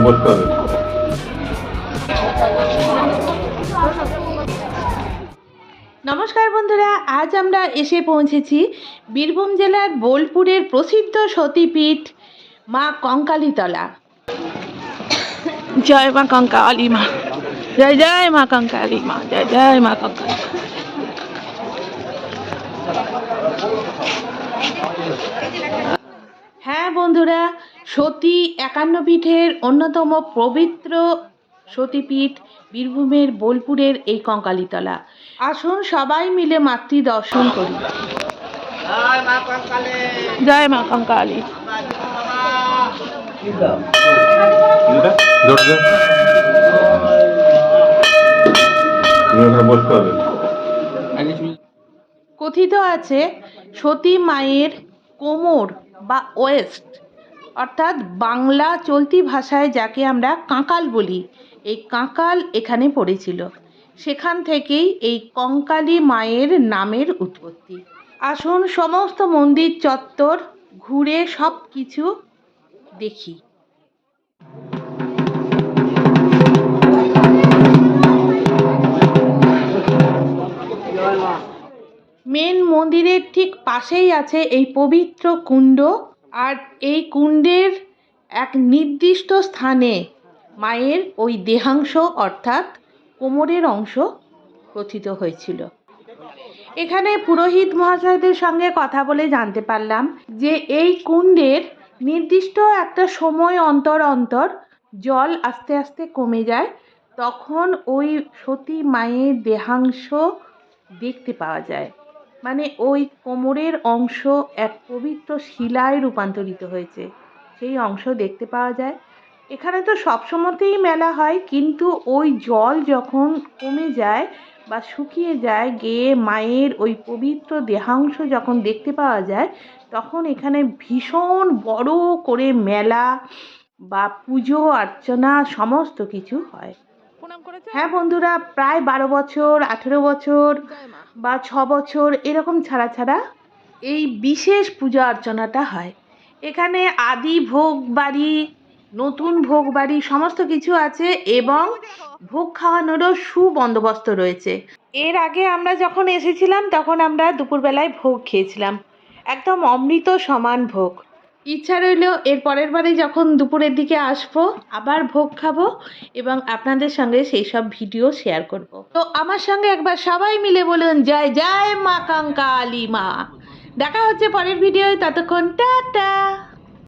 বসতে হবে। নমস্কার বন্ধুরা, আজ আমরা এসে পৌঁছেছি বীরভূম জেলার বোলপুরের প্রসিদ্ধ সতীপীঠ মা কঙ্কালীতলা। জয় মা কঙ্কালী মা, জয় জয় মা কঙ্কালী মা, জয় জয় মা কঙ্কালী। হ্যাঁ বন্ধুরা, সতী 51 পীঠের অন্যতম পবিত্র সতীপীঠ বীরভূমের বোলপুরের এই কঙ্কালীতলা। আসুন সবাই মিলে মাতৃ দর্শন করি। জয় মা কঙ্কালী। বসতে হবে। কথিত আছে সতী মায়ের কোমর বা ওয়েস্ট, অর্থাৎ বাংলা চলতি ভাষায় যাকে আমরা কাঁকাল বলি, এই কাঁকাল এখানে পড়েছিল। সেখান থেকেই এই কঙ্কালী মায়ের নামের উৎপত্তি। আসুন সমস্ত মন্দির চত্বর ঘুরে সব কিছু দেখি। মেন মন্দিরের ঠিক পাশেই আছে এই পবিত্র কুণ্ড, আর এই কুণ্ডের এক নির্দিষ্ট স্থানে মায়ের ওই দেহাংশ অর্থাৎ কোমরের অংশ কথিত হয়েছিল। এখানে পুরোহিত মহাশয়দের সঙ্গে কথা বলে জানতে পারলাম যে এই কুণ্ডের নির্দিষ্ট একটা সময় অন্তর অন্তর জল আস্তে আস্তে কমে যায়, তখন ওই সতী মায়ের দেহাংশ দেখতে পাওয়া যায়। মানে ওই কোমরের অংশ এক পবিত্র শিলায় রূপান্তরিত হয়েছে, সেই অংশ দেখতে পাওয়া যায়। এখানে তো সবসময়তেই মেলা হয়, কিন্তু ওই জল যখন কমে যায় বা শুকিয়ে যায়, গিয়ে মায়ের ওই পবিত্র দেহাংশ যখন দেখতে পাওয়া যায়, তখন এখানে ভীষণ বড় করে মেলা বা পুজো অর্চনা সমস্ত কিছু হয়। হ্যাঁ বন্ধুরা, প্রায় 12 বছর 18 বছর বা 6 বছর এরকম ছাড়া ছাড়া এই বিশেষ পূজা অর্চনাটা হয়। এখানে আদি ভোগ বাড়ি, নতুন ভোগ বাড়ি সমস্ত কিছু আছে এবং ভোগ খাওয়ানোরও সুবন্দোবস্ত রয়েছে। এর আগে আমরা যখন এসেছিলাম তখন আমরা দুপুরবেলায় ভোগ খেয়েছিলাম, একদম অমৃত সমান ভোগ। ইচ্ছা রইল এর পরের বারে যখন দুপুরের দিকে আসবো আবার ভোগ খাবো এবং আপনাদের সঙ্গে সেই সব ভিডিও শেয়ার করব। তো আমার সঙ্গে একবার সবাই মিলে বলুন জয় জয় মা কঙ্কালী মা। দেখা হচ্ছে পরের ভিডিওয়, ততক্ষণ টাটা।